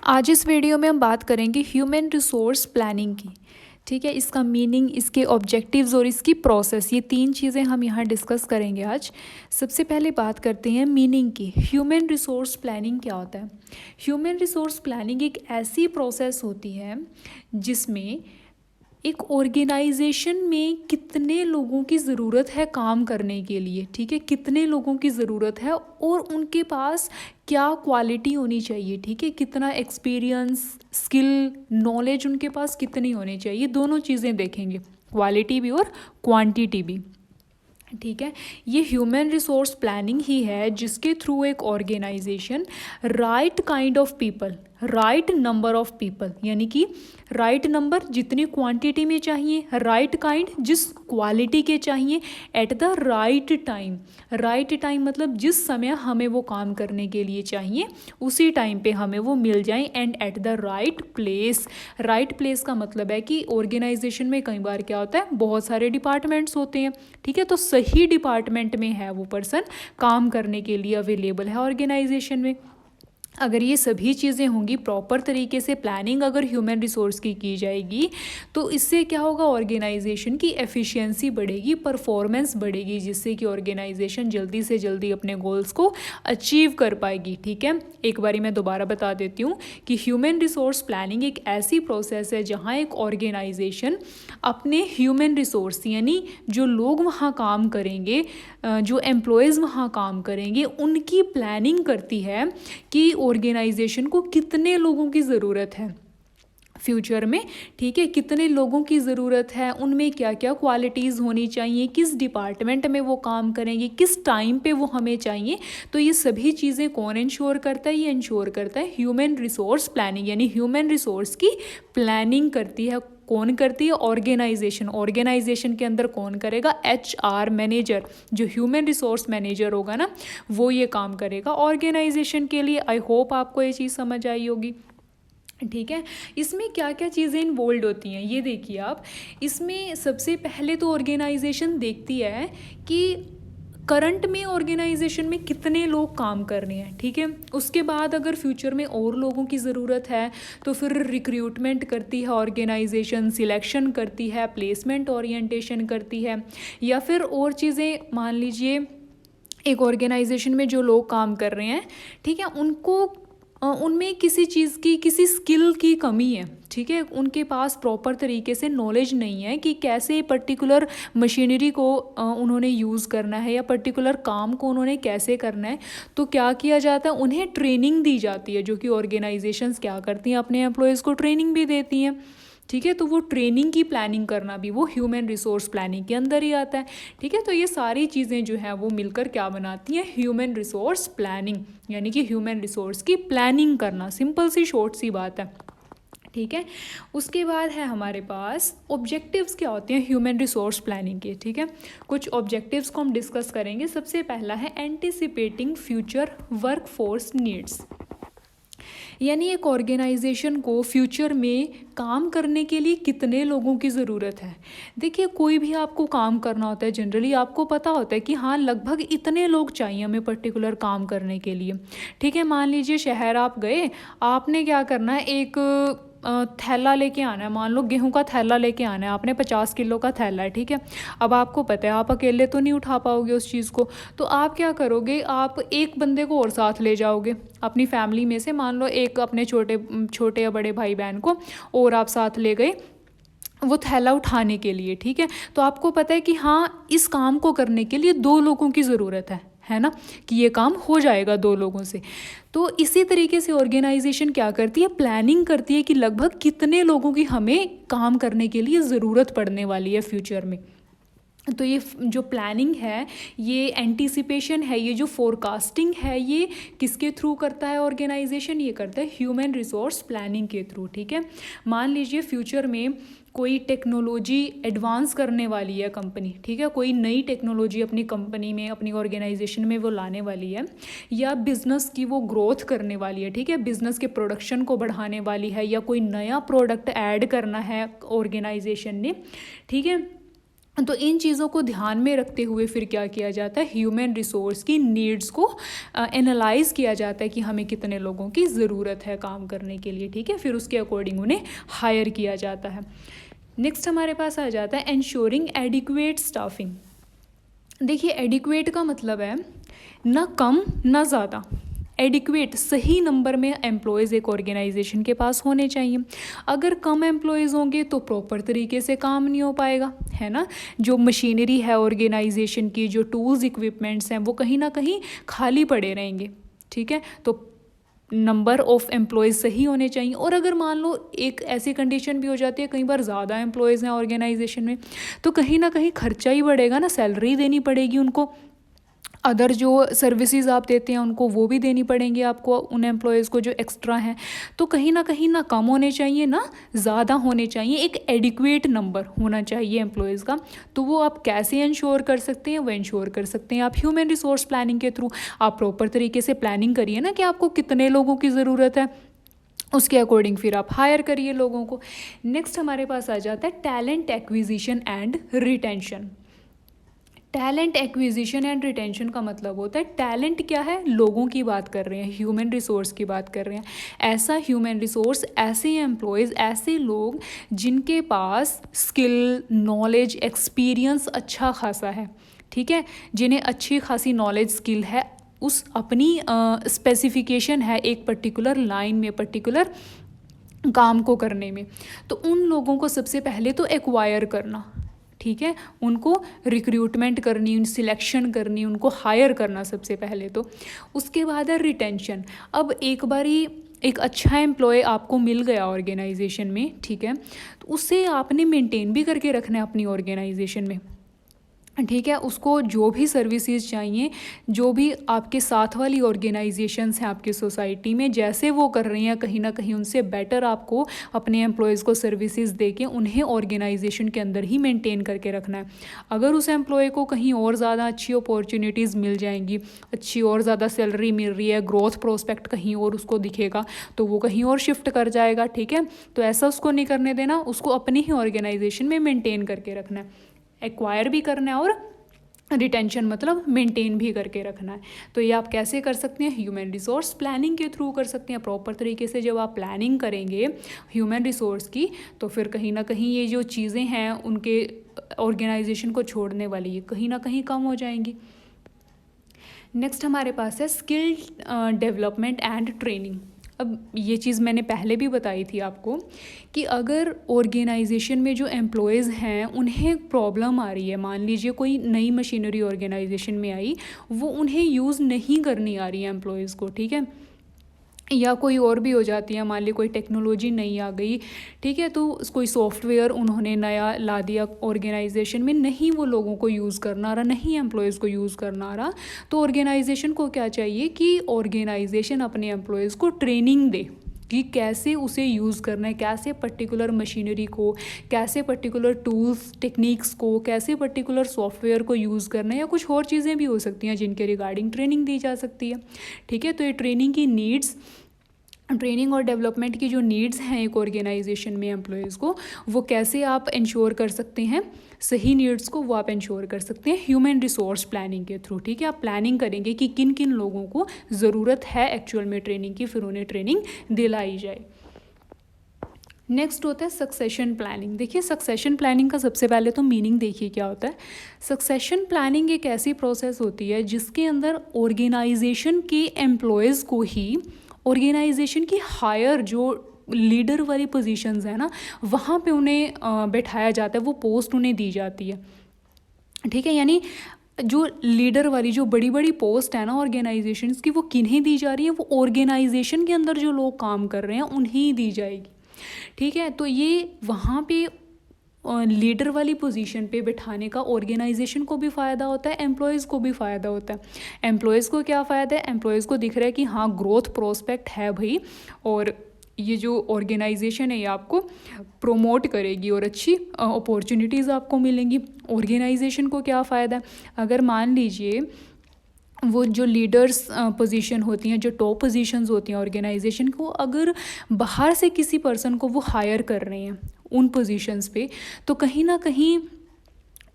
आज इस वीडियो में हम बात करेंगे ह्यूमन रिसोर्स प्लानिंग की। ठीक है, इसका मीनिंग, इसके ऑब्जेक्टिव्स और इसकी प्रोसेस, ये तीन चीज़ें हम यहाँ डिस्कस करेंगे आज। सबसे पहले बात करते हैं मीनिंग की। ह्यूमन रिसोर्स प्लानिंग क्या होता है? ह्यूमन रिसोर्स प्लानिंग एक ऐसी प्रोसेस होती है जिसमें एक ऑर्गेनाइजेशन में कितने लोगों की ज़रूरत है काम करने के लिए, ठीक है, कितने लोगों की ज़रूरत है और उनके पास क्या क्वालिटी होनी चाहिए, ठीक है, कितना एक्सपीरियंस, स्किल, नॉलेज उनके पास कितनी होनी चाहिए, दोनों चीज़ें देखेंगे, क्वालिटी भी और क्वांटिटी भी। ठीक है, ये ह्यूमन रिसोर्स प्लानिंग ही है जिसके थ्रू एक organisation right kind of people, right number of people, यानी कि राइट नंबर जितनी क्वांटिटी में चाहिए, राइट काइंड जिस क्वालिटी के चाहिए, at the right time. Right time मतलब जिस समय हमें वो काम करने के लिए चाहिए उसी टाइम पे हमें वो मिल जाए, and at the right place. Right place का मतलब है कि ऑर्गेनाइजेशन में कई बार क्या होता है, बहुत सारे डिपार्टमेंट्स होते हैं, ठीक है, तो सही डिपार्टमेंट में है वो पर्सन काम करने के लिए अवेलेबल है ऑर्गेनाइजेशन में। अगर ये सभी चीज़ें होंगी, प्रॉपर तरीके से प्लानिंग अगर ह्यूमन रिसोर्स की जाएगी तो इससे क्या होगा, ऑर्गेनाइजेशन की एफिशिएंसी बढ़ेगी, परफॉर्मेंस बढ़ेगी, जिससे कि ऑर्गेनाइजेशन जल्दी से जल्दी अपने गोल्स को अचीव कर पाएगी। ठीक है, एक बारी मैं दोबारा बता देती हूँ कि ह्यूमन रिसोर्स प्लानिंग एक ऐसी प्रोसेस है जहाँ एक ऑर्गेनाइजेशन अपने ह्यूमन रिसोर्स, यानी जो लोग वहाँ काम करेंगे, जो एम्प्लॉयज़ वहाँ काम करेंगे, उनकी प्लानिंग करती है कि ऑर्गेनाइजेशन को कितने लोगों की ज़रूरत है फ्यूचर में, ठीक है, कितने लोगों की ज़रूरत है, उनमें क्या क्या क्वालिटीज़ होनी चाहिए, किस डिपार्टमेंट में वो काम करेंगे, किस टाइम पे वो हमें चाहिए। तो ये सभी चीज़ें कौन इंश्योर करता है? ये इंश्योर करता है ह्यूमन रिसोर्स प्लानिंग, यानी ह्यूमन रिसोर्स की प्लानिंग करती है। कौन करती है? ऑर्गेनाइजेशन। ऑर्गेनाइजेशन के अंदर कौन करेगा? HR मैनेजर, जो ह्यूमन रिसोर्स मैनेजर होगा ना, वो ये काम करेगा ऑर्गेनाइजेशन के लिए। आई होप आपको ये चीज़ समझ आई होगी। ठीक है, इसमें क्या क्या चीज़ें इन्वॉल्व होती हैं ये देखिए आप। इसमें सबसे पहले तो ऑर्गेनाइजेशन देखती है कि करंट में ऑर्गेनाइजेशन में कितने लोग काम कर रहे हैं, ठीक है। उसके बाद अगर फ्यूचर में और लोगों की ज़रूरत है तो फिर रिक्रूटमेंट करती है ऑर्गेनाइजेशन, सिलेक्शन करती है, प्लेसमेंट ओरिएंटेशन करती है, या फिर और चीज़ें, मान लीजिए एक ऑर्गेनाइजेशन में जो लोग काम कर रहे हैं, ठीक है, उनको उनमें किसी चीज़ की, किसी स्किल की कमी है, ठीक है, उनके पास प्रॉपर तरीके से नॉलेज नहीं है कि कैसे पर्टिकुलर मशीनरी को उन्होंने यूज़ करना है या पर्टिकुलर काम को उन्होंने कैसे करना है। तो क्या किया जाता है, उन्हें ट्रेनिंग दी जाती है, जो कि ऑर्गेनाइजेशंस क्या करती हैं, अपने एम्प्लॉयज़ को ट्रेनिंग भी देती हैं, ठीक है। तो वो ट्रेनिंग की प्लानिंग करना भी वो ह्यूमन रिसोर्स प्लानिंग के अंदर ही आता है, ठीक है। तो ये सारी चीज़ें जो हैं वो मिलकर क्या बनाती हैं, ह्यूमन रिसोर्स प्लानिंग, यानी कि ह्यूमन रिसोर्स की प्लानिंग करना। सिंपल सी शॉर्ट सी बात है, ठीक है। उसके बाद है हमारे पास ऑब्जेक्टिव्स क्या होते हैं ह्यूमन रिसोर्स प्लानिंग के, ठीक है। कुछ ऑब्जेक्टिव्स को हम डिस्कस करेंगे। सबसे पहला है एंटिसिपेटिंग फ्यूचर वर्कफोर्स नीड्स, यानी एक ऑर्गेनाइजेशन को फ्यूचर में काम करने के लिए कितने लोगों की ज़रूरत है। देखिए, कोई भी आपको काम करना होता है, जनरली आपको पता होता है कि हाँ, लगभग इतने लोग चाहिए हमें पर्टिकुलर काम करने के लिए, ठीक है। मान लीजिए शहर आप गए, आपने क्या करना है, एक थैला लेके आना है, मान लो गेहूं का थैला लेके आना है आपने, 50 किलो का थैला है, ठीक है। अब आपको पता है आप अकेले तो नहीं उठा पाओगे उस चीज़ को, तो आप क्या करोगे, आप एक बंदे को और साथ ले जाओगे अपनी फैमिली में से, मान लो एक अपने छोटे या बड़े भाई बहन को और आप साथ ले गए वो थैला उठाने के लिए, ठीक है। तो आपको पता है कि हाँ, इस काम को करने के लिए 2 लोगों की ज़रूरत है ना, कि ये काम हो जाएगा 2 लोगों से। तो इसी तरीके से ऑर्गेनाइजेशन क्या करती है, प्लानिंग करती है कि लगभग कितने लोगों की हमें काम करने के लिए ज़रूरत पड़ने वाली है फ्यूचर में। तो ये जो प्लानिंग है, ये एंटीसिपेशन है, ये जो फोरकास्टिंग है, ये किसके थ्रू करता है ऑर्गेनाइजेशन? ये करता है ह्यूमन रिसोर्स प्लानिंग के थ्रू, ठीक है। मान लीजिए फ्यूचर में कोई टेक्नोलॉजी एडवांस करने वाली है कंपनी, ठीक है, कोई नई टेक्नोलॉजी अपनी कंपनी में, अपनी ऑर्गेनाइजेशन में वो लाने वाली है, या बिज़नेस की वो ग्रोथ करने वाली है, ठीक है, बिज़नेस के प्रोडक्शन को बढ़ाने वाली है, या कोई नया प्रोडक्ट ऐड करना है ऑर्गेनाइजेशन ने, ठीक है। तो इन चीज़ों को ध्यान में रखते हुए फिर क्या किया जाता है, ह्यूमन रिसोर्स की नीड्स को एनालाइज किया जाता है कि हमें कितने लोगों की ज़रूरत है काम करने के लिए, ठीक है। फिर उसके अकॉर्डिंग उन्हें हायर किया जाता है। नेक्स्ट हमारे पास आ जाता है एंश्योरिंग एडिक्वेट स्टाफिंग। देखिए एडिक्वेट का मतलब है ना कम ना ज़्यादा, एडिक्वेट सही नंबर में एम्प्लॉयज़ एक ऑर्गेनाइजेशन के पास होने चाहिए। अगर कम एम्प्लॉयज़ होंगे तो प्रॉपर तरीके से काम नहीं हो पाएगा, है ना। जो मशीनरी है ऑर्गेनाइजेशन की, जो टूल्स इक्विपमेंट्स हैं, वो कहीं ना कहीं खाली पड़े रहेंगे, ठीक है। तो नंबर ऑफ़ एम्प्लॉयज़ सही होने चाहिए। और अगर मान लो एक ऐसी कंडीशन भी हो जाती है, कई बार ज़्यादा एम्प्लॉयज़ हैं ऑर्गेनाइजेशन में, तो कहीं ना कहीं खर्चा ही बढ़ेगा ना, सैलरी देनी पड़ेगी उनको, अदर जो सर्विसेज आप देते हैं उनको वो भी देनी पड़ेंगी आपको, उन एम्प्लॉयज़ को जो एक्स्ट्रा हैं। तो कहीं ना कम होने चाहिए ना ज़्यादा होने चाहिए, एक एडिक्वेट नंबर होना चाहिए एम्प्लॉयज़ का। तो वो आप कैसे इंश्योर कर सकते हैं, वो इंश्योर कर सकते हैं आप ह्यूमन रिसोर्स प्लानिंग के थ्रू। आप प्रॉपर तरीके से प्लानिंग करिए ना कि आपको कितने लोगों की ज़रूरत है, उसके अकॉर्डिंग फिर आप हायर करिए लोगों को। नेक्स्ट हमारे पास आ जाता है talent acquisition and retention. Talent acquisition and retention का मतलब होता है, टैलेंट क्या है, लोगों की बात कर रहे हैं, ह्यूमन रिसोर्स की बात कर रहे हैं। ऐसा ह्यूमन रिसोर्स, ऐसे एम्प्लॉयज़, ऐसे लोग जिनके पास स्किल, नॉलेज, एक्सपीरियंस अच्छा खासा है, ठीक है, जिन्हें अच्छी खासी नॉलेज, स्किल है, उस अपनी स्पेसिफिकेशन है एक पर्टिकुलर लाइन में, पर्टिकुलर काम को करने में। तो उन लोगों को सबसे पहले तो एक्वायर करना, ठीक है, उनको रिक्रूटमेंट करनी, उन सिलेक्शन करनी, उनको हायर करना सबसे पहले तो। उसके बाद है रिटेंशन। अब एक बारी एक अच्छा एम्प्लॉय आपको मिल गया ऑर्गेनाइजेशन में, ठीक है, तो उसे आपने मेंटेन भी करके रखना है अपनी ऑर्गेनाइजेशन में, ठीक है। उसको जो भी सर्विसेज चाहिए, जो भी आपके साथ वाली ऑर्गेनाइजेशंस हैं आपकी सोसाइटी में, जैसे वो कर रही हैं, कहीं ना कहीं उनसे बेटर आपको अपने एम्प्लॉयज़ को सर्विसेज दे के उन्हें ऑर्गेनाइजेशन के अंदर ही मेंटेन करके रखना है। अगर उस एम्प्लॉय को कहीं और ज़्यादा अच्छी अपॉर्चुनिटीज़ मिल जाएंगी, अच्छी और ज़्यादा सैलरी मिल रही है, ग्रोथ प्रोस्पेक्ट कहीं और उसको दिखेगा, तो वो कहीं और शिफ्ट कर जाएगा, ठीक है। तो ऐसा उसको नहीं करने देना, उसको अपनी ही ऑर्गेनाइजेशन में मेंटेन करके रखना है, एक्वायर भी करना है और रिटेंशन मतलब मेंटेन भी करके रखना है। तो ये आप कैसे कर सकते हैं, ह्यूमन रिसोर्स प्लानिंग के थ्रू कर सकते हैं। प्रॉपर तरीके से जब आप प्लानिंग करेंगे ह्यूमन रिसोर्स की, तो फिर कहीं ना कहीं ये जो चीज़ें हैं उनके ऑर्गेनाइजेशन को छोड़ने वाली, ये कहीं ना कहीं कम हो जाएंगी। नेक्स्ट हमारे पास है स्किल डेवलपमेंट एंड ट्रेनिंग। अब ये चीज़ मैंने पहले भी बताई थी आपको कि अगर ऑर्गेनाइजेशन में जो एम्प्लॉयज़ हैं उन्हें प्रॉब्लम आ रही है, मान लीजिए कोई नई मशीनरी ऑर्गेनाइजेशन में आई, वो उन्हें यूज़ नहीं करनी आ रही है एम्प्लॉयज़ को, ठीक है, या कोई और भी हो जाती है, मान ली कोई टेक्नोलॉजी नई आ गई, ठीक है, तो कोई सॉफ्टवेयर उन्होंने नया ला दिया ऑर्गेनाइजेशन में, नहीं वो लोगों को यूज़ करना आ रहा, नहीं एम्प्लॉयज़ को यूज़ करना आ रहा, तो ऑर्गेनाइजेशन को क्या चाहिए कि ऑर्गेनाइजेशन अपने एम्प्लॉयज़ को ट्रेनिंग दे कि कैसे उसे यूज़ करना है, कैसे पर्टिकुलर मशीनरी को, कैसे पर्टिकुलर टूल्स टेक्निक्स को, कैसे पर्टिकुलर सॉफ्टवेयर को यूज़ करना है, या कुछ और चीज़ें भी हो सकती हैं जिनके रिगार्डिंग ट्रेनिंग दी जा सकती है, ठीक है। तो ये ट्रेनिंग की नीड्स, ट्रेनिंग और डेवलपमेंट की जो नीड्स हैं एक ऑर्गेनाइजेशन में एम्प्लॉयज़ को, वो कैसे आप इंश्योर कर सकते हैं, सही नीड्स को वो आप इंश्योर कर सकते हैं ह्यूमन रिसोर्स प्लानिंग के थ्रू, ठीक है। आप प्लानिंग करेंगे कि किन किन लोगों को ज़रूरत है एक्चुअल में ट्रेनिंग की, फिर उन्हें ट्रेनिंग दिलाई जाए। नेक्स्ट होता है सक्सेशन प्लानिंग। देखिए सक्सेशन प्लानिंग का सबसे पहले तो मीनिंग देखिए क्या होता है। सक्सेशन प्लानिंग एक ऐसी प्रोसेस होती है जिसके अंदर ऑर्गेनाइजेशन के एम्प्लॉयज़ को ही ऑर्गेनाइजेशन की हायर जो लीडर वाली पोजीशंस है ना, वहाँ पे उन्हें बैठाया जाता है, वो पोस्ट उन्हें दी जाती है, ठीक है। यानी जो लीडर वाली जो बड़ी बड़ी पोस्ट है ना ऑर्गेनाइजेशंस की, वो किन्हें दी जा रही है, वो ऑर्गेनाइजेशन के अंदर जो लोग काम कर रहे हैं उन्हें दी जाएगी, ठीक है। तो ये वहाँ पे लीडर वाली पोजीशन पे बिठाने का ऑर्गेनाइजेशन को भी फ़ायदा होता है, एम्प्लॉयज़ को भी फ़ायदा होता है। एम्प्लॉयज़ को क्या फ़ायदा है, एम्प्लॉयज़ को दिख रहा है कि हाँ ग्रोथ प्रोस्पेक्ट है भाई, और ये जो ऑर्गेनाइजेशन है ये आपको प्रोमोट करेगी और अच्छी अपॉर्चुनिटीज़ आपको मिलेंगी। ऑर्गेनाइजेशन को क्या फ़ायदा है, अगर मान लीजिए वो जो लीडर्स पोजीशन होती हैं, जो टॉप पोजीशंस होती हैं ऑर्गेनाइजेशन को, अगर बाहर से किसी पर्सन को वो हायर कर रहे हैं उन पोजीशंस पे, तो कहीं ना कहीं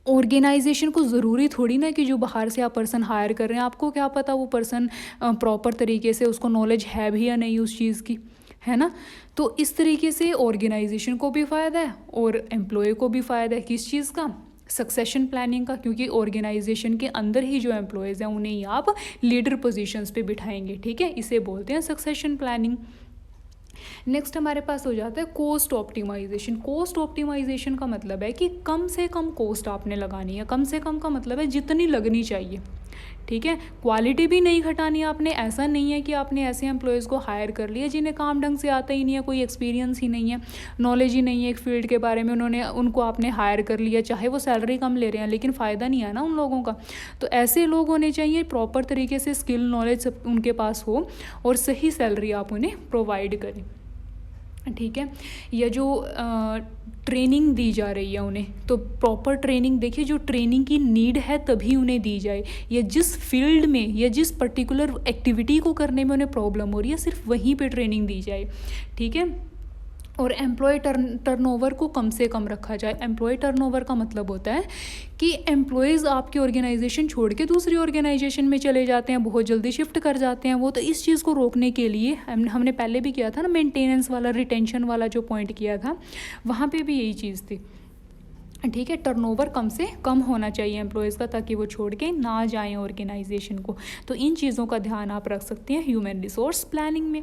ऑर्गेनाइजेशन को ज़रूरी थोड़ी ना कि जो बाहर से आप पर्सन हायर कर रहे हैं, आपको क्या पता वो पर्सन प्रॉपर तरीके से उसको नॉलेज है भी या नहीं उस चीज़ की, है ना। तो इस तरीके से ऑर्गेनाइजेशन को भी फ़ायदा है और एम्प्लॉय को भी फ़ायदा है। किस चीज़ का? सक्सेशन प्लानिंग का, क्योंकि ऑर्गेनाइजेशन के अंदर ही जो एम्प्लॉयज़ हैं उन्हें ही आप लीडर पोजीशंस पे बिठाएंगे, ठीक है। इसे बोलते हैं सक्सेशन प्लानिंग। नेक्स्ट हमारे पास हो जाता है कॉस्ट ऑप्टिमाइजेशन। कॉस्ट ऑप्टिमाइजेशन का मतलब है कि कम से कम कॉस्ट आपने लगानी है। कम से कम का मतलब है जितनी लगनी चाहिए, ठीक है। क्वालिटी भी नहीं घटानी आपने। ऐसा नहीं है कि आपने ऐसे एम्प्लॉयज़ को हायर कर लिया जिन्हें काम ढंग से आता ही नहीं है, कोई एक्सपीरियंस ही नहीं है, नॉलेज ही नहीं है एक फील्ड के बारे में, उनको आपने हायर कर लिया, चाहे वो सैलरी कम ले रहे हैं लेकिन फ़ायदा नहीं है ना उन लोगों का। तो ऐसे लोग होने चाहिए, प्रॉपर तरीके से स्किल नॉलेज सब उनके पास हो और सही सैलरी आप उन्हें प्रोवाइड करें, ठीक है। या जो ट्रेनिंग दी जा रही है उन्हें, तो प्रॉपर ट्रेनिंग, देखिए जो ट्रेनिंग की नीड है तभी उन्हें दी जाए, या जिस फील्ड में या जिस पर्टिकुलर एक्टिविटी को करने में उन्हें प्रॉब्लम हो रही है सिर्फ वहीं पे ट्रेनिंग दी जाए, ठीक है। और एम्प्लॉय टर्नओवर को कम से कम रखा जाए। एम्प्लॉय टर्नओवर का मतलब होता है कि एम्प्लॉयज़ आपकी ऑर्गेनाइजेशन छोड़ के दूसरी ऑर्गेनाइजेशन में चले जाते हैं, बहुत जल्दी शिफ्ट कर जाते हैं वो। तो इस चीज़ को रोकने के लिए हमने पहले भी किया था ना, मेंटेनेंस वाला, रिटेंशन वाला जो पॉइंट किया था, वहाँ पे भी यही चीज़ थी, ठीक है। टर्नओवर कम से कम होना चाहिए एम्प्लॉयज़ का, ताकि वो छोड़ के ना जाएं ऑर्गेनाइजेशन को। तो इन चीज़ों का ध्यान आप रख सकते हैं ह्यूमन रिसोर्स प्लानिंग में।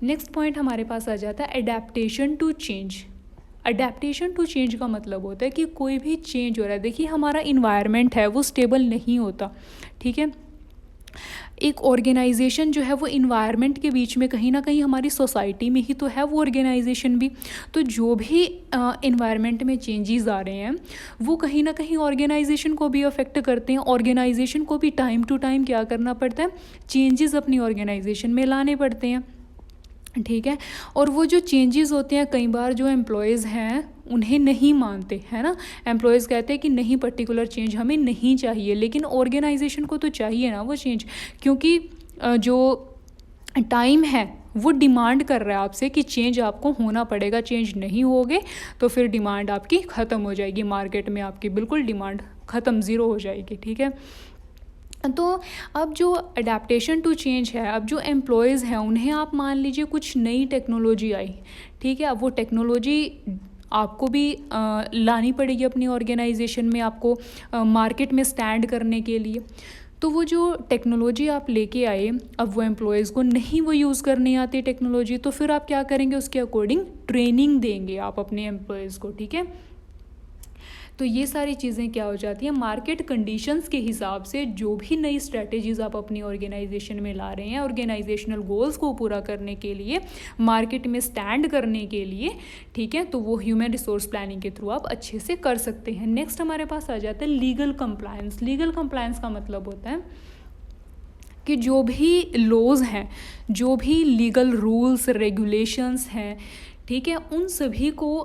नेक्स्ट पॉइंट हमारे पास आ जाता है adaptation to change. Adaptation to change का मतलब होता है कि कोई भी चेंज हो रहा है, देखिए हमारा इन्वायरमेंट है वो स्टेबल नहीं होता, ठीक है। एक ऑर्गेनाइजेशन जो है वो इन्वायरमेंट के बीच में, कहीं ना कहीं हमारी सोसाइटी में ही तो है वो ऑर्गेनाइजेशन भी। तो जो भी इन्वायरमेंट में चेंजेस आ रहे हैं वो कहीं ना कहीं ऑर्गेनाइजेशन को भी अफेक्ट करते हैं। ऑर्गेनाइजेशन को भी टाइम टू टाइम क्या करना पड़ता है, चेंजेस अपनी ऑर्गेनाइजेशन में लाने पड़ते हैं, ठीक है। और वो जो चेंजेस होते हैं कई बार जो एम्प्लॉयज़ हैं उन्हें नहीं मानते, है ना। एम्प्लॉयज़ कहते हैं कि नहीं, पर्टिकुलर चेंज हमें नहीं चाहिए, लेकिन ऑर्गेनाइजेशन को तो चाहिए ना वो चेंज, क्योंकि जो टाइम है वो डिमांड कर रहा है आपसे कि चेंज आपको होना पड़ेगा। चेंज नहीं होगे तो फिर डिमांड आपकी ख़त्म हो जाएगी, मार्केट में आपकी बिल्कुल डिमांड ख़त्म, ज़ीरो हो जाएगी, ठीक है। तो अब जो अडेप्टेशन टू चेंज है, अब जो एम्प्लॉयज़ हैं उन्हें आप मान लीजिए कुछ नई टेक्नोलॉजी आई, ठीक है। अब वो टेक्नोलॉजी आपको भी लानी पड़ेगी अपनी ऑर्गेनाइजेशन में, आपको मार्केट में स्टैंड करने के लिए। तो वो जो टेक्नोलॉजी आप लेके आए, अब वो एम्प्लॉयज़ को नहीं वो यूज़ करनी आती टेक्नोलॉजी, तो फिर आप क्या करेंगे, उसके अकॉर्डिंग ट्रेनिंग देंगे आप अपने एम्प्लॉयज़ को, ठीक है। तो ये सारी चीज़ें क्या हो जाती हैं, मार्केट कंडीशंस के हिसाब से जो भी नई स्ट्रैटेजीज़ आप अपनी ऑर्गेनाइजेशन में ला रहे हैं, ऑर्गेनाइजेशनल गोल्स को पूरा करने के लिए, मार्केट में स्टैंड करने के लिए, ठीक है, तो वो ह्यूमन रिसोर्स प्लानिंग के थ्रू आप अच्छे से कर सकते हैं। नेक्स्ट हमारे पास आ जाता है लीगल कंप्लायंस। लीगल कंप्लायंस का मतलब होता है कि जो भी लॉज हैं, जो भी लीगल रूल्स रेगुलेशंस हैं, ठीक है, उन सभी को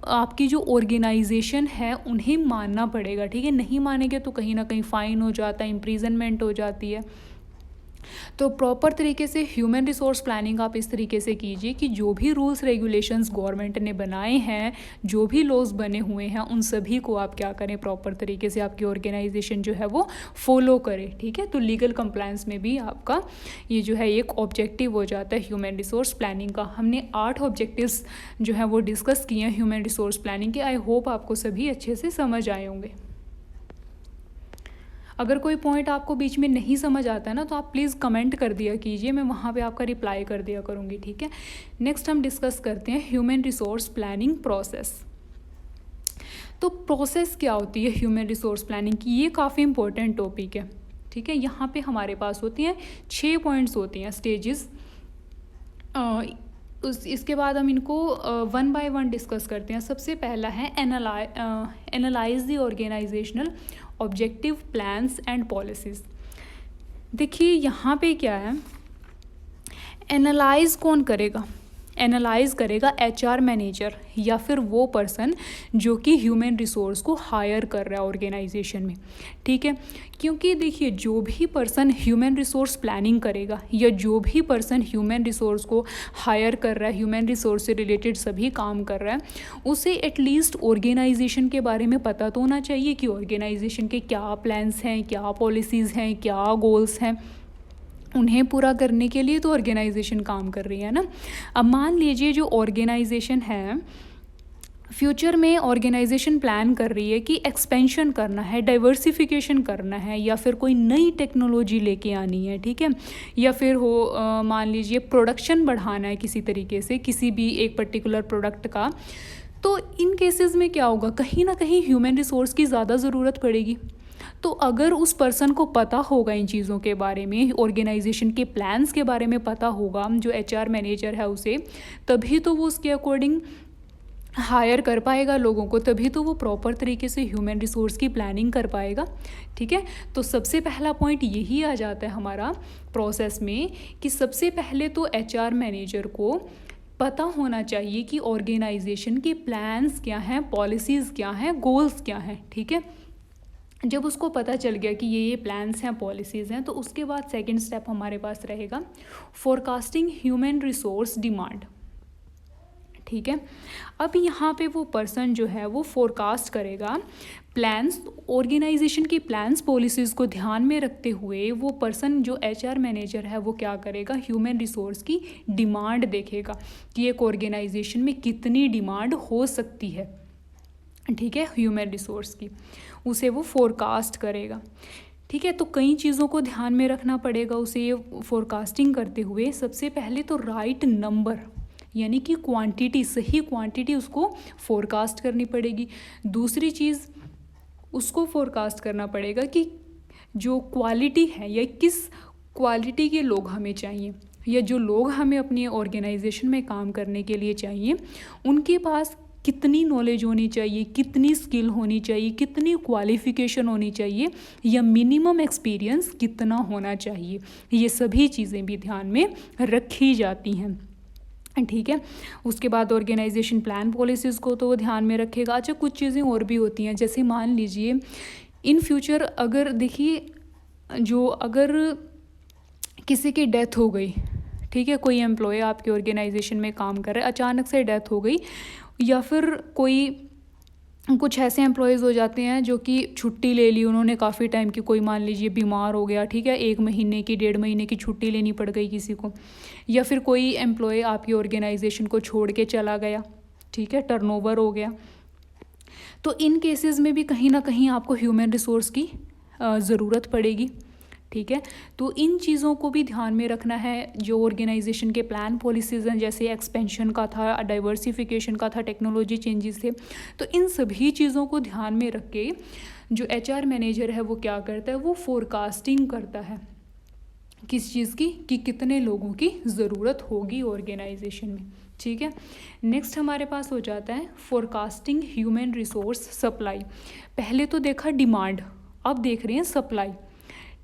आपकी जो ऑर्गेनाइजेशन है उन्हें मानना पड़ेगा, ठीक है। नहीं मानेंगे तो कहीं ना कहीं फ़ाइन हो जाता है, इम्प्रीजनमेंट हो जाती है। तो प्रॉपर तरीके से ह्यूमन रिसोर्स प्लानिंग आप इस तरीके से कीजिए कि जो भी रूल्स रेगुलेशंस गवर्नमेंट ने बनाए हैं, जो भी लॉज बने हुए हैं, उन सभी को आप क्या करें, प्रॉपर तरीके से आपकी ऑर्गेनाइजेशन जो है वो फॉलो करे, ठीक है। तो लीगल कंप्लायंस में भी आपका ये जो है एक ऑब्जेक्टिव हो जाता है ह्यूमन रिसोर्स प्लानिंग का। हमने 8 ऑब्जेक्टिव्स जो है वो डिस्कस किए हैं ह्यूमन रिसोर्स प्लानिंग के। आई होप आपको सभी अच्छे से समझ आए होंगे। अगर कोई पॉइंट आपको बीच में नहीं समझ आता है ना, तो आप प्लीज़ कमेंट कर दिया कीजिए, मैं वहाँ पे आपका रिप्लाई कर दिया करूँगी, ठीक है। नेक्स्ट हम डिस्कस करते हैं ह्यूमन रिसोर्स प्लानिंग प्रोसेस। तो प्रोसेस क्या होती है ह्यूमन रिसोर्स प्लानिंग की, ये काफ़ी इंपॉर्टेंट टॉपिक है, ठीक है। यहाँ पे हमारे पास होती हैं 6 पॉइंट्स होती हैं, स्टेजेस। इसके बाद हम इनको 1 बाय 1 डिस्कस करते हैं। सबसे पहला है analyse the organisational objective, plans and policies. देखिए यहाँ पे क्या है, एनालाइज कौन करेगा, एनालाइज करेगा एचआर मैनेजर या फिर वो पर्सन जो कि ह्यूमन रिसोर्स को हायर कर रहा है ऑर्गेनाइजेशन में, ठीक है। क्योंकि देखिए जो भी पर्सन ह्यूमन रिसोर्स प्लानिंग करेगा या जो भी पर्सन ह्यूमन रिसोर्स को हायर कर रहा है, ह्यूमन रिसोर्स से रिलेटेड सभी काम कर रहा है, उसे एटलीस्ट ऑर्गेनाइजेशन के बारे में पता तो होना चाहिए कि ऑर्गेनाइजेशन के क्या प्लान्स हैं, क्या पॉलिसीज़ हैं, क्या गोल्स हैं। उन्हें पूरा करने के लिए तो ऑर्गेनाइजेशन काम कर रही है ना। अब मान लीजिए जो ऑर्गेनाइजेशन है, फ्यूचर में ऑर्गेनाइजेशन प्लान कर रही है कि एक्सपेंशन करना है, डाइवर्सिफिकेशन करना है, या फिर कोई नई टेक्नोलॉजी लेके आनी है, ठीक है, या फिर मान लीजिए प्रोडक्शन बढ़ाना है किसी तरीके से किसी भी एक पर्टिकुलर प्रोडक्ट का। तो इन केसेस में क्या होगा, कहीं ना कहीं ह्यूमन रिसोर्स की ज़्यादा ज़रूरत पड़ेगी। तो अगर उस पर्सन को पता होगा इन चीज़ों के बारे में, ऑर्गेनाइजेशन के प्लान्स के बारे में पता होगा, जो एचआर मैनेजर है उसे, तभी तो वो उसके अकॉर्डिंग हायर कर पाएगा लोगों को, तभी तो वो प्रॉपर तरीके से ह्यूमन रिसोर्स की प्लानिंग कर पाएगा, ठीक है। तो सबसे पहला पॉइंट यही आ जाता है हमारा प्रोसेस में कि सबसे पहले तो एचआर मैनेजर को पता होना चाहिए कि ऑर्गेनाइजेशन के प्लान्स क्या हैं, पॉलिसीज़ क्या हैं, गोल्स क्या हैं, ठीक है। जब उसको पता चल गया कि ये प्लान्स हैं, पॉलिसीज़ हैं, तो उसके बाद सेकंड स्टेप हमारे पास रहेगा फोरकास्टिंग ह्यूमन रिसोर्स डिमांड, ठीक है। अब यहाँ पे वो पर्सन जो है वो फोरकास्ट करेगा प्लान्स, ऑर्गेनाइजेशन की प्लान्स पॉलिसीज़ को ध्यान में रखते हुए वो पर्सन जो एचआर मैनेजर है वो क्या करेगा, ह्यूमन रिसोर्स की डिमांड देखेगा कि एक ऑर्गेनाइजेशन में कितनी डिमांड हो सकती है, ठीक है, ह्यूमन रिसोर्स की, उसे वो फोरकास्ट करेगा, ठीक है। तो कई चीज़ों को ध्यान में रखना पड़ेगा उसे ये फोरकास्टिंग करते हुए। सबसे पहले तो राइट नंबर यानी कि क्वांटिटी, सही क्वांटिटी उसको फोरकास्ट करनी पड़ेगी। दूसरी चीज़ उसको फोरकास्ट करना पड़ेगा कि जो क्वालिटी है या किस क्वालिटी के लोग हमें चाहिए, या जो लोग हमें अपनी ऑर्गेनाइजेशन में काम करने के लिए चाहिए उनके पास कितनी नॉलेज होनी चाहिए, कितनी स्किल होनी चाहिए, कितनी क्वालिफ़िकेशन होनी चाहिए, या मिनिमम एक्सपीरियंस कितना होना चाहिए। ये सभी चीज़ें भी ध्यान में रखी जाती हैं, ठीक है। उसके बाद ऑर्गेनाइजेशन प्लान पॉलिसीज़ को तो ध्यान में रखेगा। अच्छा, कुछ चीज़ें और भी होती हैं, जैसे मान लीजिए इन फ्यूचर अगर देखिए जो अगर किसी की डेथ हो गई, ठीक है, कोई एम्प्लॉय आपके ऑर्गेनाइजेशन में काम कर रहा है, अचानक से डेथ हो गई, या फिर कुछ ऐसे एम्प्लॉयज़ हो जाते हैं जो कि छुट्टी ले ली उन्होंने काफ़ी टाइम की, कोई मान लीजिए बीमार हो गया, ठीक है, 1 महीने की 1.5 महीने की छुट्टी लेनी पड़ गई किसी को, या फिर कोई एम्प्लॉय आपकी ऑर्गेनाइजेशन को छोड़ के चला गया, ठीक है, टर्नओवर हो गया। तो इन केसेस में भी कहीं ना कहीं आपको ह्यूमन रिसोर्स की ज़रूरत पड़ेगी, ठीक है। तो इन चीज़ों को भी ध्यान में रखना है। जो ऑर्गेनाइजेशन के प्लान पॉलिसीज़ हैं, जैसे एक्सपेंशन का था, डाइवर्सिफिकेशन का था, टेक्नोलॉजी चेंजेस थे, तो इन सभी चीज़ों को ध्यान में रख के जो एचआर मैनेजर है वो क्या करता है, वो फोरकास्टिंग करता है किस चीज़ की, कि कितने लोगों की ज़रूरत होगी ऑर्गेनाइजेशन में, ठीक है। नेक्स्ट हमारे पास हो जाता है फोरकास्टिंग ह्यूमन रिसोर्स सप्लाई। पहले तो देखा डिमांड, अब देख रहे हैं सप्लाई,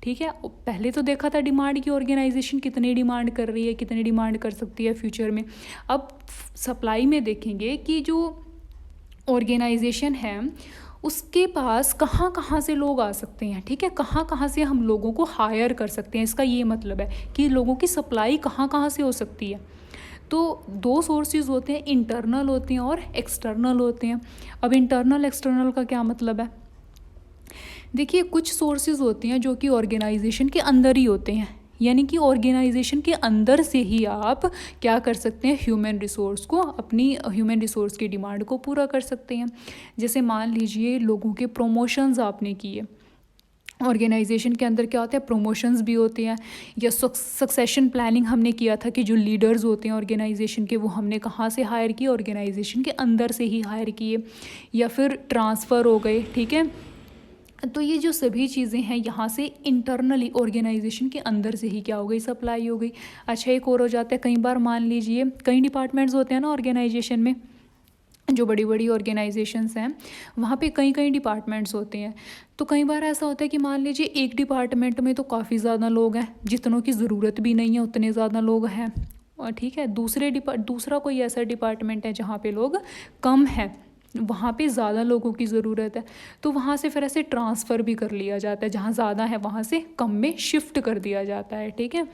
ठीक है। पहले तो देखा था डिमांड की ऑर्गेनाइजेशन कितनी डिमांड कर रही है, कितनी डिमांड कर सकती है फ्यूचर में। अब सप्लाई में देखेंगे कि जो ऑर्गेनाइजेशन है उसके पास कहाँ कहाँ से लोग आ सकते हैं, ठीक है, कहाँ कहाँ से हम लोगों को हायर कर सकते हैं। इसका ये मतलब है कि लोगों की सप्लाई कहाँ कहाँ से हो सकती है। तो 2 सोर्सेज होते हैं, इंटरनल होते हैं और एक्सटर्नल होते हैं। अब इंटरनल एक्सटर्नल का क्या मतलब है, देखिए कुछ सोर्सेज होते हैं जो कि ऑर्गेनाइजेशन के अंदर ही होते हैं, यानी कि ऑर्गेनाइजेशन के अंदर से ही आप क्या कर सकते हैं, ह्यूमन रिसोर्स को, अपनी ह्यूमन रिसोर्स की डिमांड को पूरा कर सकते हैं। जैसे मान लीजिए लोगों के प्रमोशंस आपने किए, ऑर्गेनाइजेशन के अंदर क्या होता है, प्रमोशंस भी होते हैं, या सक्सेशन प्लानिंग हमने किया था कि जो लीडर्स होते हैं ऑर्गेनाइजेशन के वो हमने कहाँ से हायर किए, ऑर्गेनाइजेशन के अंदर से ही हायर किए, या फिर ट्रांसफ़र हो गए, ठीक है। तो ये जो सभी चीज़ें हैं यहाँ से इंटरनली ऑर्गेनाइजेशन के अंदर से ही क्या हो गई, सप्लाई हो गई। अच्छा, एक और हो जाता है, कई बार मान लीजिए कई डिपार्टमेंट्स होते हैं ना ऑर्गेनाइजेशन में, जो बड़ी बड़ी ऑर्गेनाइजेशंस हैं वहाँ पे कई कई डिपार्टमेंट्स होते हैं। तो कई बार ऐसा होता है कि मान लीजिए एक डिपार्टमेंट में तो काफ़ी ज़्यादा लोग हैं, जितनों की ज़रूरत भी नहीं है उतने ज़्यादा लोग हैं, ठीक है, दूसरा कोई ऐसा डिपार्टमेंट है जहाँ पे लोग कम है, वहाँ पे ज़्यादा लोगों की ज़रूरत है, तो वहाँ से फिर ऐसे ट्रांसफ़र भी कर लिया जाता है, जहाँ ज़्यादा है वहाँ से कम में शिफ्ट कर दिया जाता है। ठीक है,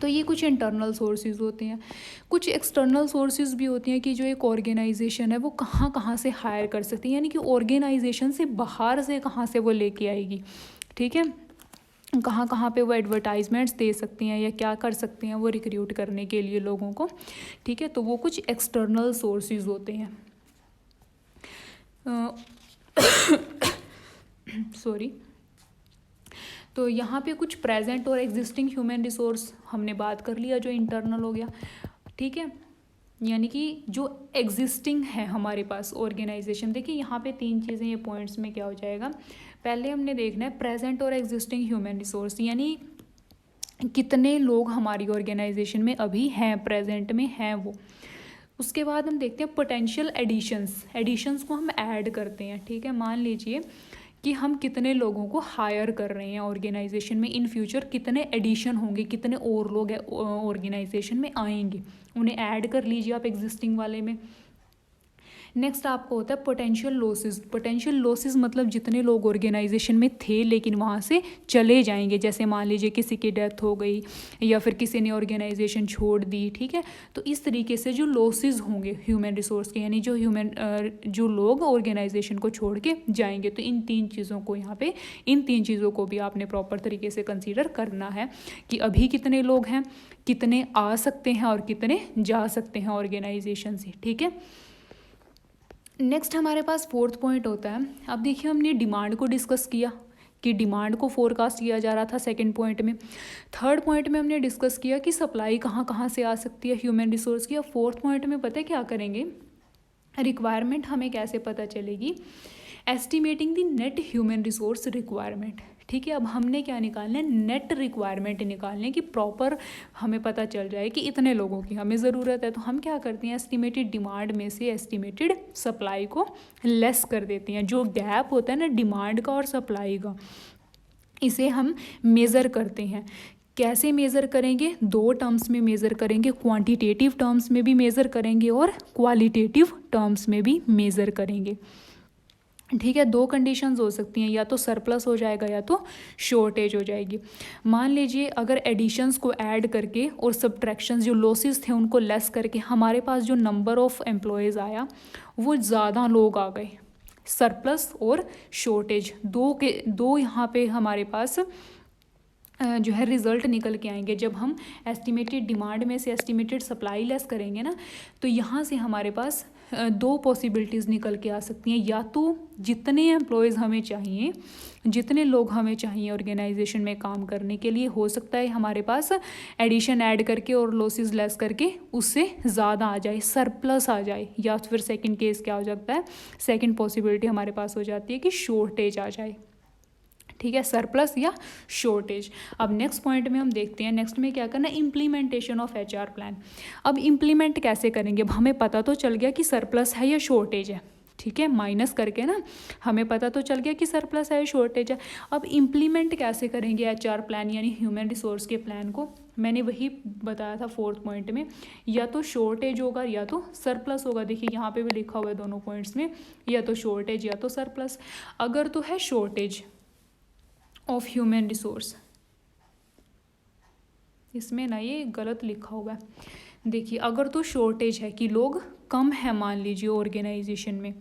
तो ये कुछ इंटरनल सोर्सेज होते हैं। कुछ एक्सटर्नल सोर्सेज भी होती हैं कि जो एक ऑर्गेनाइजेशन है वो कहाँ कहाँ से हायर कर सकती है, यानी कि ऑर्गेनाइजेशन से बाहर से कहाँ से वो लेके आएगी। ठीक है, कहाँ कहाँ पे वो एडवर्टाइजमेंट्स दे सकती हैं या क्या कर सकती हैं वो रिक्रूट करने के लिए लोगों को। ठीक है, तो वो कुछ एक्सटर्नल सोर्सेज होते हैं। सॉरी। तो यहाँ पे कुछ प्रेजेंट और एग्जिस्टिंग ह्यूमन रिसोर्स हमने बात कर लिया, जो इंटरनल हो गया। ठीक है, यानी कि जो एग्जिस्टिंग है हमारे पास ऑर्गेनाइजेशन। देखिए यहाँ पे 3 चीज़ें, ये पॉइंट्स में क्या हो जाएगा, पहले हमने देखना है प्रेजेंट और एग्जिस्टिंग ह्यूमन रिसोर्स, यानी कितने लोग हमारी ऑर्गेनाइजेशन में अभी हैं, प्रेजेंट में हैं वो। उसके बाद हम देखते हैं पोटेंशियल एडिशंस को हम ऐड करते हैं। ठीक है, मान लीजिए कि हम कितने लोगों को हायर कर रहे हैं ऑर्गेनाइजेशन में, इन फ्यूचर कितने एडिशन होंगे, कितने और लोग ऑर्गेनाइजेशन में आएंगे, उन्हें ऐड कर लीजिए आप एग्जिस्टिंग वाले में। नेक्स्ट आपको होता है पोटेंशियल लॉसेस मतलब जितने लोग ऑर्गेनाइजेशन में थे लेकिन वहाँ से चले जाएंगे, जैसे मान लीजिए किसी की डेथ हो गई या फिर किसी ने ऑर्गेनाइजेशन छोड़ दी। ठीक है, तो इस तरीके से जो लॉसेस होंगे ह्यूमन रिसोर्स के, यानी जो लोग ऑर्गेनाइजेशन को छोड़ के जाएंगे, तो इन 3 चीज़ों को यहाँ पे, इन 3 चीज़ों को भी आपने प्रॉपर तरीके से कंसीडर करना है कि अभी कितने लोग हैं, कितने आ सकते हैं और कितने जा सकते हैं ऑर्गेनाइजेशन से। ठीक है, नेक्स्ट हमारे पास 4th पॉइंट होता है। अब देखिए हमने डिमांड को डिस्कस किया कि डिमांड को फोरकास्ट किया जा रहा था 2nd पॉइंट में। 3rd पॉइंट में हमने डिस्कस किया कि सप्लाई कहाँ कहाँ से आ सकती है ह्यूमन रिसोर्स की। अब 4th पॉइंट में पता है क्या करेंगे, रिक्वायरमेंट हमें कैसे पता चलेगी, estimating the net human resource requirement. ठीक है, अब हमने क्या निकालना है, नेट रिक्वायरमेंट निकालने है कि प्रॉपर हमें पता चल जाए कि इतने लोगों की हमें ज़रूरत है। तो हम क्या करते हैं, एस्टिमेटेड डिमांड में से एस्टिमेटेड सप्लाई को लेस कर देते हैं। जो गैप होता है ना डिमांड का और सप्लाई का, इसे हम मेज़र करते हैं। कैसे मेज़र करेंगे, 2 टर्म्स में मेज़र करेंगे, क्वांटिटेटिव टर्म्स में भी मेज़र करेंगे और क्वालिटेटिव टर्म्स में भी मेज़र करेंगे। ठीक है, 2 कंडीशंस हो सकती हैं, या तो सरप्लस हो जाएगा या तो शॉर्टेज हो जाएगी। मान लीजिए अगर एडिशंस को ऐड करके और सब्ट्रैक्शंस जो लॉसेस थे उनको लेस करके हमारे पास जो नंबर ऑफ़ एम्प्लॉयज़ आया वो ज़्यादा लोग आ गए, सरप्लस और शॉर्टेज दो यहाँ पे हमारे पास जो है रिज़ल्ट निकल के आएंगे। जब हम एस्टिमेटेड डिमांड में से एस्टिमेटेड सप्लाई लेस करेंगे ना, तो यहाँ से हमारे पास 2 पॉसिबिलिटीज़ निकल के आ सकती हैं। या तो जितने एम्प्लॉयज़ हमें चाहिए, जितने लोग हमें चाहिए ऑर्गेनाइजेशन में काम करने के लिए, हो सकता है हमारे पास एडिशन ऐड करके और लॉसेस लेस करके उससे ज़्यादा आ जाए, सरप्लस आ जाए। या फिर सेकंड केस क्या हो जाता है, सेकंड पॉसिबिलिटी हमारे पास हो जाती है कि शॉर्टेज आ जाए। ठीक है, सरप्लस या शॉर्टेज। अब नेक्स्ट पॉइंट में हम देखते हैं, नेक्स्ट में क्या करना है, इम्प्लीमेंटेशन ऑफ HR प्लान। अब इम्प्लीमेंट कैसे करेंगे, अब हमें पता तो चल गया कि सरप्लस है या शॉर्टेज है। ठीक है, माइनस करके ना हमें पता तो चल गया कि सरप्लस है या शॉर्टेज है। अब इम्प्लीमेंट कैसे करेंगे HR प्लान यानी ह्यूमन रिसोर्स के प्लान को, मैंने वही बताया था 4th पॉइंट में, या तो शॉर्टेज होगा या तो सरप्लस होगा। देखिए यहाँ पे भी लिखा हुआ है दोनों पॉइंट्स में, या तो शॉर्टेज या तो सरप्लस। अगर तो है शॉर्टेज ऑफ ह्यूमन रिसोर्स, इसमें ना ये गलत लिखा हुआ है। देखिए अगर तो शॉर्टेज है कि लोग कम है मान लीजिए ऑर्गेनाइजेशन में,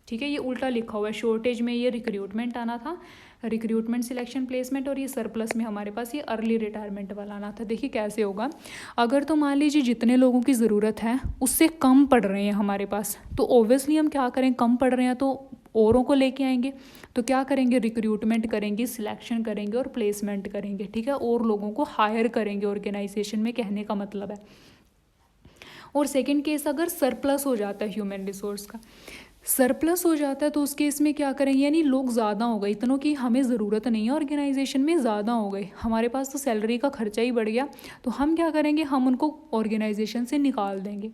ठीक है, ये उल्टा लिखा हुआ है। शॉर्टेज में ये रिक्रूटमेंट आना था, रिक्रूटमेंट सिलेक्शन प्लेसमेंट, और ये सरप्लस में हमारे पास ये अर्ली रिटायरमेंट वाला आना था। देखिए कैसे होगा, अगर तो मान लीजिए जितने लोगों की ज़रूरत है उससे कम पड़ रहे हैं हमारे पास, तो ऑब्वियसली हम क्या करें, कम पड़ रहे हैं तो औरों को लेके आएंगे। तो क्या करेंगे, रिक्रूटमेंट करेंगे, सिलेक्शन करेंगे और प्लेसमेंट करेंगे। ठीक है, और लोगों को हायर करेंगे ऑर्गेनाइजेशन में, कहने का मतलब है। और सेकंड केस अगर सरप्लस हो जाता है ह्यूमन रिसोर्स का, सरप्लस हो जाता है तो उस केस में क्या करेंगे, यानी लोग ज़्यादा हो गए, इतनों की हमें ज़रूरत नहीं है ऑर्गेनाइजेशन में, ज़्यादा हो गए, हमारे पास तो सैलरी का खर्चा ही बढ़ गया, तो हम क्या करेंगे, हम उनको ऑर्गेनाइजेशन से निकाल देंगे।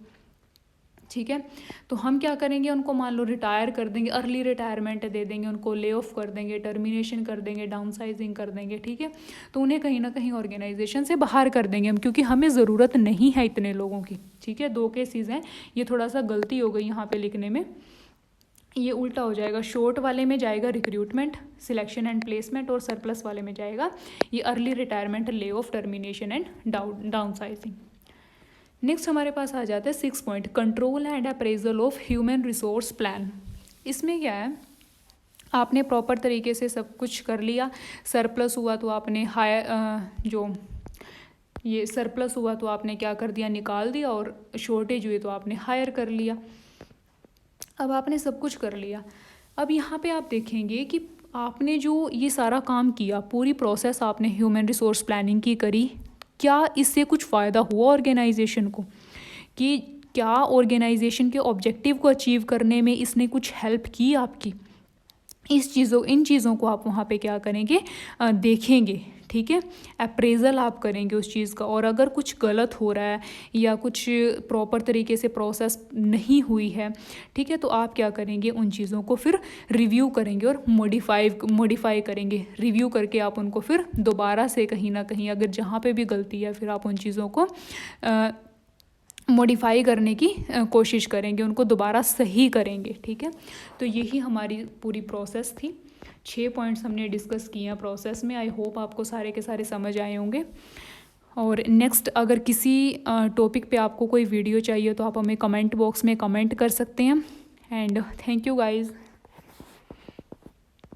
ठीक है। तो हम क्या करेंगे, उनको मान लो रिटायर कर देंगे, अर्ली रिटायरमेंट दे देंगे, उनको ले ऑफ कर देंगे, टर्मिनेशन कर देंगे, डाउन साइजिंग कर देंगे, ठीक है। तो उन्हें कहीं ना कहीं ऑर्गेनाइजेशन से बाहर कर देंगे हम, क्योंकि हमें ज़रूरत नहीं है इतने लोगों की, ठीक है। 2 केसेस हैं, ये थोड़ा सा गलती हो गई यहाँ पे लिखने में, ये उल्टा हो जाएगा। शॉर्ट वाले में जाएगा रिक्रूटमेंट, सिलेक्शन एंड प्लेसमेंट, और सरप्लस वाले में जाएगा ये early retirement, lay off, termination and down sizing. Next हमारे पास आ जाता है 6 point, control and appraisal of human resource plan. इसमें क्या है, आपने प्रॉपर तरीके से सब कुछ कर लिया, सरप्लस हुआ तो आपने जो ये सरप्लस हुआ तो आपने क्या कर दिया, निकाल दिया, और शॉर्टेज हुई तो आपने हायर कर लिया। अब आपने सब कुछ कर लिया। अब यहाँ पे आप देखेंगे कि आपने जो ये सारा काम किया, पूरी प्रोसेस आपने ह्यूमन रिसोर्स प्लानिंग की करी, क्या इससे कुछ फ़ायदा हुआ ऑर्गेनाइजेशन को, कि क्या ऑर्गेनाइजेशन के ऑब्जेक्टिव को अचीव करने में इसने कुछ हेल्प की आपकी। इन चीज़ों को आप वहाँ पे क्या करेंगे, देखेंगे, ठीक है। अप्रेजल आप करेंगे उस चीज़ का, और अगर कुछ गलत हो रहा है या कुछ प्रॉपर तरीके से प्रोसेस नहीं हुई है, ठीक है, तो आप क्या करेंगे, उन चीज़ों को फिर रिव्यू करेंगे और मॉडिफाई करेंगे। रिव्यू करके आप उनको फिर दोबारा से कहीं ना कहीं, अगर जहाँ पे भी गलती है, फिर आप उन चीज़ों को मॉडिफाई करने की कोशिश करेंगे, उनको दोबारा सही करेंगे, ठीक है। तो यही हमारी पूरी प्रोसेस थी। 6 पॉइंट्स हमने डिस्कस किए हैं प्रोसेस में। आई होप आपको सारे के सारे समझ आए होंगे। और नेक्स्ट अगर किसी टॉपिक पे आपको कोई वीडियो चाहिए तो आप हमें कमेंट बॉक्स में कमेंट कर सकते हैं। And thank you guys.